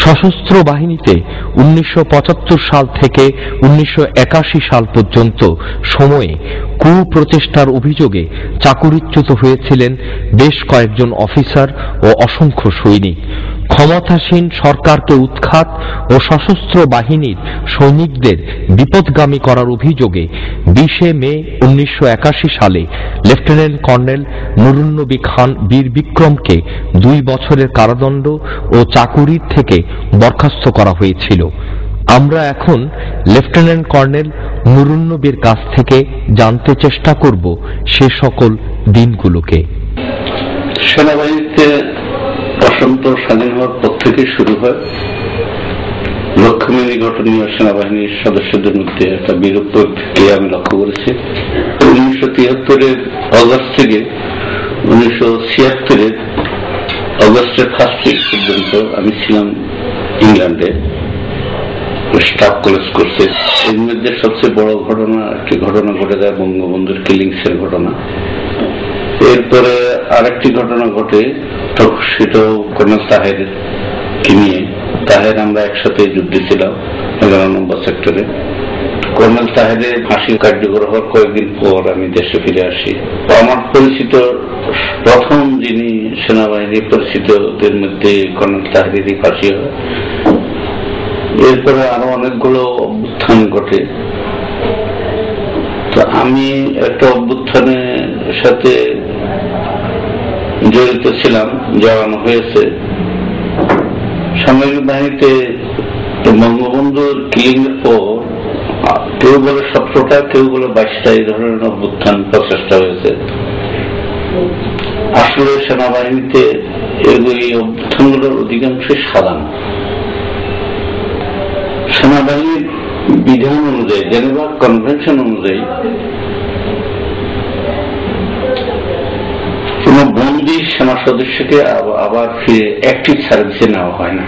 সশস্ত্র বাহিনীতে 1975 সাল থেকে 1981 সাল পর্যন্ত সময়ে কুপ্রচেষ্টার অভিযোগে চাকরিচ্যুত হয়েছিলেন বেশ কয়েকজন অফিসার ও অসংখ্য সৈনিক। ক্ষমতাসীন সরকারকে উৎখাত ও সশস্ত্র বাহিনীর সৈনিকদের বিপথগামী করার অভিযোগে 20 মে 1981 সালে লেফটেন্যান্ট কর্নেল নুরুন্নবী খান বীর বিক্রমকে 2 বছরের কারাদণ্ড ও চাকুরির থেকে বরখাস্ত করা হয়েছিল। আমরা এখন লেফটেন্যান্ট কর্নেল নুরুন্নবীর কাছ থেকে জানতে চেষ্টা করব সে সকল দিনগুলোকে। সেনাবাহিনীতে বসন্ত স্বাধীন হওয়ার পর থেকে শুরু হয় লক্ষ্যমেনী ঘটনীয় সেনাবাহিনীর সদস্যদের মধ্যে একটা বিরূপ প্রতিক্রিয়া আমি লক্ষ্য করেছি। 1973 অগস্ট থেকে 1976 অগস্টের ফার্স্ট উইক পর্যন্ত আমি ছিলাম ইংল্যান্ডে স্টাফ কলেজ কোর্সে। এর মধ্যে সবচেয়ে বড় একটি ঘটনা ঘটে যায় বঙ্গবন্ধুর কিলিংসের ঘটনা। এরপরে আরেকটি ঘটনা ঘটে, সেটাও কর্নেল তাহেরকে নিয়ে। তাহের আমরা একসাথে যুদ্ধে ছিলাম 11 নম্বর সেক্টরে। কর্নেল তাহেরের ফাঁসি কার্যকর হওয়ার কয়েকদিন পর আমি দেশে ফিরে আসি। আমার পরিচিত প্রথম যিনি সেনাবাহিনীর পরিচিতদের মধ্যে কর্নেল তাহেরেরই ফাঁসি হয়। এরপরে আরো অনেকগুলো অভ্যুত্থান ঘটে। তো আমি একটা অভ্যুত্থানের সাথে জড়িত ছিলাম, জানানো হয়েছে। সামরিক বাহিনীতে বঙ্গবন্ধুর কিলিং এর পর কেউ বলে 17টা, কেউ বলে 22টা এই ধরনের অভ্যুত্থান প্রচেষ্টা হয়েছে। আসলে সেনাবাহিনীতে এই অভ্যুত্থানগুলোর অধিকাংশই সাধারণ। সেনাবাহিনীর বিধান অনুযায়ী, জেনেভা কনভেনশন অনুযায়ী কোন বন্দী সেনা সদস্যকে আবার ফিরে অ্যাক্টিভ সার্ভিসে নেওয়া হয় না।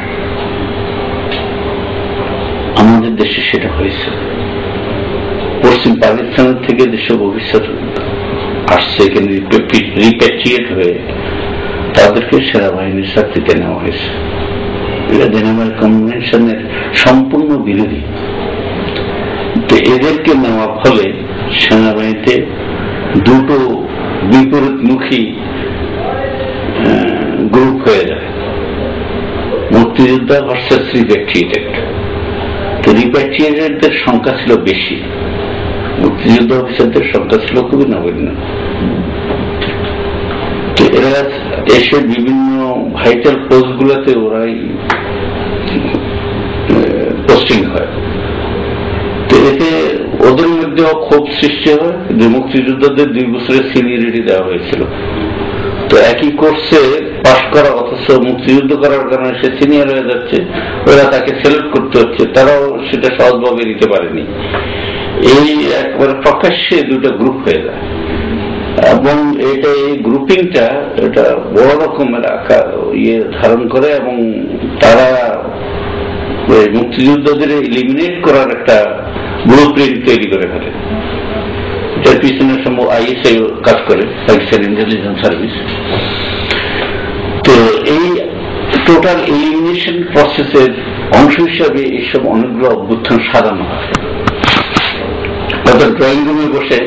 আমাদের দেশে সেটা হয়েছে। পশ্চিম পাকিস্তানের থেকে যেসব অফিসার আসছে এখানে রিপ্যাট্রিয়েট হয়ে তাদেরকে সেনাবাহিনীর চাকরিতে নেওয়া হয়েছে। এটা জেনেভা কনভেনশনের সম্পূর্ণ বিরোধী। তো এদেরকে নেওয়ার ফলে সেনাবাহিনীতে দুটো বিপরীতমুখী গ্রুপ হয়ে যায়, মুক্তিযোদ্ধা ভার্সেস রিপ্যাট্রিয়েটেড। তো রিপ্যাট্রিয়েটেডদের সংখ্যা ছিল বেশি, মুক্তিযোদ্ধা অফিসারদের সংখ্যা ছিল খুবই নগণ্য। তো এরা এসে বিভিন্ন ভাইটাল পোস্ট গুলোতে ওরাই পোস্টিং হয়। তো এতে ওদের মধ্যে ক্ষোভ সৃষ্টি হয় যে মুক্তিযোদ্ধাদের 2 বছরের সিনিয়রিটি দেওয়া হয়েছিল। তো একই কোর্সে পাশ করা, অথচ মুক্তিযুদ্ধ করার কারণে সে সিনিয়র হয়ে যাচ্ছে, ওরা তাকে সিলেক্ট করতে হচ্ছে, তারাও সেটা সহজভাবে নিতে পারেনি। এই একবারে প্রকাশ্যে দুটো গ্রুপ হয়ে যায় এবং এই গ্রুপিংটা এটা বড় রকমের আকার ধারণ করে এবং তারা মুক্তিযোদ্ধাদের এলিমিনেট করার একটা ব্লুপ্রিন্ট তৈরি করে ফেলে। এর পিছনে সম্ভব আইএসআই কাজ করে, পাকিস্তান ইন্টেলিজেন্স সার্ভিস। তো এই টোটাল এলিমিনেশন প্রসেসের অংশ হিসাবে এইসব অনেকগুলো অভ্যুত্থান সাজানো হয়। ড্রয়িং রুমে বসে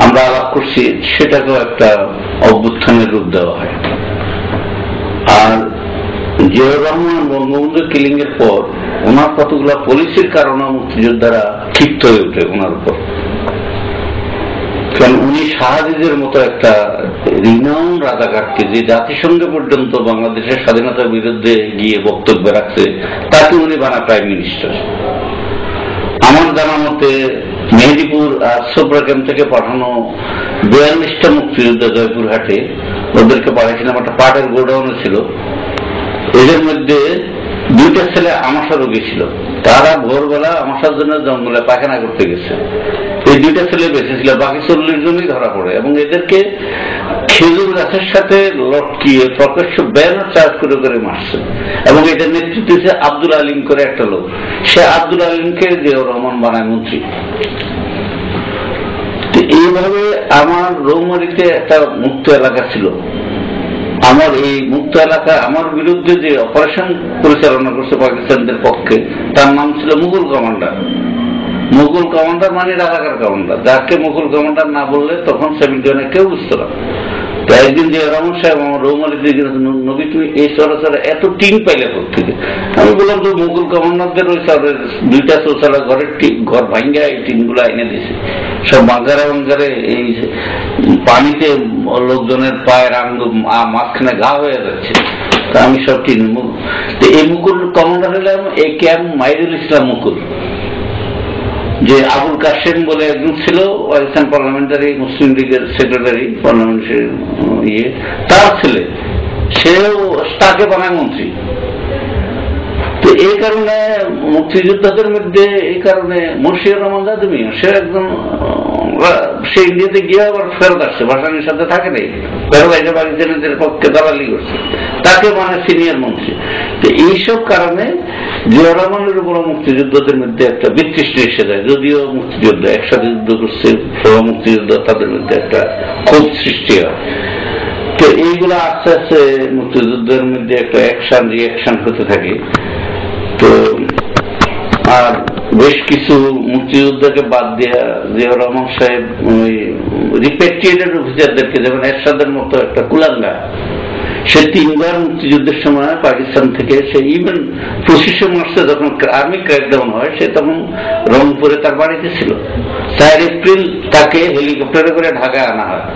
আমরা আলাপ করছি, সেটাকেও একটা অভ্যুত্থানের রূপ দেওয়া হয়। আর জিয়াউর রহমান বঙ্গবন্ধু কিলিং এর পর ওনার কতগুলো পলিসির কারণে মুক্তিযোদ্ধারা ক্ষিপ্ত হয়ে ওঠে ওনার উপর। কারণ উনি শাহাদিদের মতো একটা রিনাউন রাজাকারকে, যে জাতিসংঘে পর্যন্ত বাংলাদেশের স্বাধীনতার বিরুদ্ধে গিয়ে বক্তব্য রাখছে, তাকে উনি বানা প্রাইম মিনিস্টার। আমার জানা মতে মেহেদিপুর সোবরা ক্যাম্প থেকে পাঠানো 42টা মুক্তিযোদ্ধা জয়পুরহাটে, ওদেরকে পাঠিয়েছিলাম একটা পাটের গোডাউনে ছিল। এদের মধ্যে 2টা ছেলে আমাশা রোগী ছিল, তারা ভোরবেলা আমাশার জন্য জঙ্গলে পায়খানা করতে গেছে। এই 2টা ছেলে বেঁচে ছিল, বাকি 40 জনই ধরা পড়ে এবং এদেরকে খেজুর গাছের সাথে লটকিয়ে প্রকাশ্য ব্যানার চার্জ করে করে মারছে। এবং এটার নেতৃত্ব দিচ্ছে আব্দুল আলিম করে একটা লোক। সে আব্দুল আলিমকে জিয়াউর রহমান বানায় মন্ত্রী। এইভাবে আমার রৌমারিতে একটা মুক্ত এলাকা ছিল, আমার এই মুক্ত এলাকা আমার বিরুদ্ধে যে অপারেশন পরিচালনা করছে পাকিস্তানদের পক্ষে, তার নাম ছিল মুঘল কমান্ডার। মুঘল কমান্ডার মানে রাজাকার কমান্ডার, যাকে মুঘল কমান্ডার না বললে তখন 71-এ কেউ বুঝতো না। তো একদিন যে রহমান সাহেব আমার রৌমালি নবী, তুমি এই চলাচলে এত টিন পাইলে থেকে, আমি বললাম তো মুঘল কমান্ডারদের ওই চরের 2টা চৌচালা ঘর ভাঙ্গা এই টিনগুলো এনে দিছে, সব বাঙ্গারে বাঙ্গারে এই পানিতে লোকজনের পায়ের আঙ্গুল মাঝখানে ঘা হয়ে যাচ্ছে। তা আমি সব টিন, এই মুকুল কমান্ডার হলাম এ কে এম মাইরুল ইসলাম মুকুল, যে আবুল কাসেম বলে একজন ছিল পাকিস্তান পার্লামেন্টারি মুসলিম লীগের সেক্রেটারি, পার্লামেন্টের তার ছেলে, সেও তাকে বানায় মন্ত্রী। তো এই কারণে মুক্তিযোদ্ধাদের মধ্যে এই কারণে মুর্শিদুর রহমান জাদুমি সে একজন, সে ইন্ডিয়াতে গিয়ে আবার ফেরত আসছে, ভাসানির সাথে থাকে নাই, ফেরত এসে পাকিস্তানিদের পক্ষে দালালি করছে, তাকে মানে সিনিয়র মন্ত্রী। তো এইসব কারণে জিয়াউর রহমানের উপর মুক্তিযোদ্ধাদের মধ্যে একটা বিতৃষ্ণা এসে যায়, যদিও মুক্তিযোদ্ধা একসাথে যুদ্ধ করছে, সব মুক্তিযোদ্ধা তাদের মধ্যে একটা ক্ষোভ সৃষ্টি হয়। তো এইগুলো আস্তে আস্তে মুক্তিযুদ্ধের মধ্যে একটা অ্যাকশন রিয়াকশন হতে থাকে। তো আর বেশ কিছু মুক্তিযোদ্ধাকে বাদ দেওয়া জিয়াউর রহমান সাহেব ওই রিপেট্রিয়েটেড অফিসারদেরকে, যেমন এরশাদের মতো একটা কুলাঙ্গা, সে 3বার মুক্তিযুদ্ধের সময় পাকিস্তান থেকে, সে ইভেন 25শে মার্চে যখন আর্মি ক্র্যাকডাউন হয়, সে তখন রংপুরে তার বাড়িতে ছিল। 4 এপ্রিল তাকে হেলিকপ্টারে করে ঢাকায় আনা হয়।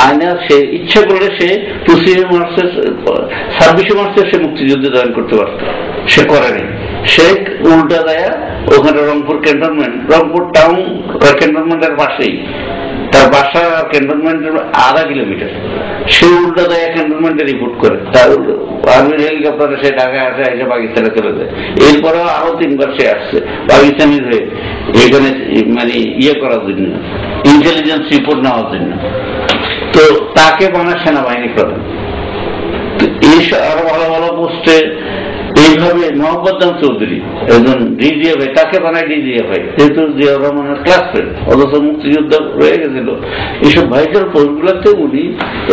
আয়না সে ইচ্ছা করলে সে 26শে মার্চে 26শে মার্চে সে মুক্তিযুদ্ধে জয়েন করতে পারত, সে করেনি। সে উল্টা দেয়া ওখানে রংপুর ক্যান্টনমেন্ট, রংপুর টাউন ক্যান্টনমেন্টের পাশেই তার বাসা, ক্যান্টনমেন্টের 1/2 কিলোমিটার, সে উল্টা দেয়া ক্যান্টনমেন্টে রিপোর্ট করে, তার আর্মির হেলিকপ্টারে সে ঢাকায় আসে, এসে পাকিস্তানে চলে যায়। এরপরেও আরো 3বার সে আসছে পাকিস্তানির হয়ে এখানে, মানে করার জন্য, ইন্টেলিজেন্স রিপোর্ট নেওয়ার জন্য। তো তাকে বানায় সেনাবাহিনী প্রধান। এই আরো ভালো ভালো পোস্টে এইভাবে মোহাম্মদ চৌধুরী একজন ডিজিএফআই, তাকে বানায় ডিজিএফআই, যেহেতু জিয়াউর রহমানের ক্লাস ফ্রেন্ড, অথচ মুক্তিযুদ্ধ রয়ে গেছিল। এইসব ভাইটাল পোস্টগুলোতে উনি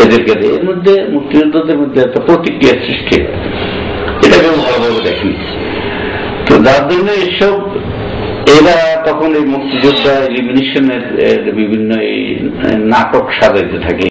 এদেরকে দেয়। এর মধ্যে মুক্তিযোদ্ধাদের মধ্যে একটা প্রতিক্রিয়া সৃষ্টি হয়, এটাকে ভালোভাবে দেখেনি। তো যার জন্য এইসব এরা তখন এই মুক্তিযোদ্ধা এলিমিনেশনের বিভিন্ন এই নাটক সাজাইতে থাকে।